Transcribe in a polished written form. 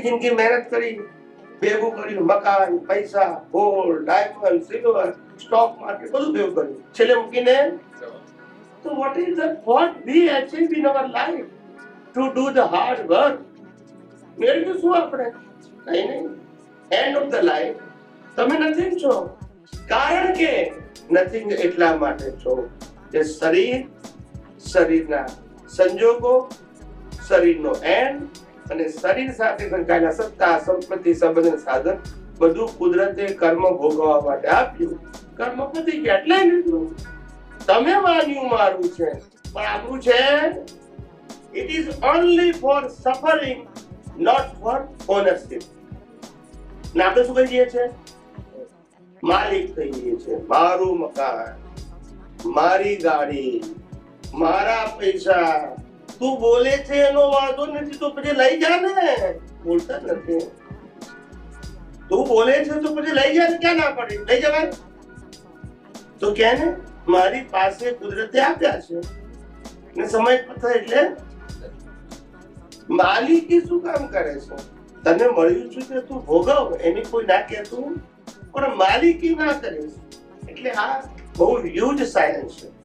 આખી જિંદગી મહેનત કરી, ભેગું કર્યું, મકાન, પૈસા, gold, diamond, silver, stock market બધું ભેગું કર્યું, છેલ્લે મૂકીને તો what we achieve in our life to do the hard work, મેળવ્યું શું આપણે? કઈ નહીં. એન્ડ ઓફ ધ લાઈફ તમે નથિંગ છો. કારણ કે નથિંગ એટલા માટે છો કે શરીર, શરીરના સંજોગો, શરીરનો એન્ડ અને શરીર સાથે સંકળાયેલા સત્તા, સંપત્તિ, સંબંધ, સાધન બધું કુદરતે કર્મ ભોગવવા માટે આપ્યું. કર્મ પતી ગયા એટલે લીધું. તમે માન્યું મારું છે, પણ આપણું છે. It is only for suffering, not for ownership. ને આપણે શું કહીએ છીએ? માલિક થઈ જઈએ છીએ. મારું મકાન, મારી ગાડી, મારા પૈસા. તું બોલે છે એનો વાંધો નથી, તો પછી લઈ જા ને. બોલતા નથી. તું બોલે છે તો પછી લઈ જા ને. ક્યાં ના પડે? લઈ જવાય તો કે ને મારી પાસે કુદરતે આપ્યા છે ને સમય પથ્થર એટલે માલિકી શું કામ કરે છે? તને મળ્યું છે કે તું ભોગવ, એની કોઈ ના કહેતું, પણ માલિકી ના કરીશ. એટલે આ બહુ હ્યુજ સાયન્સ છે.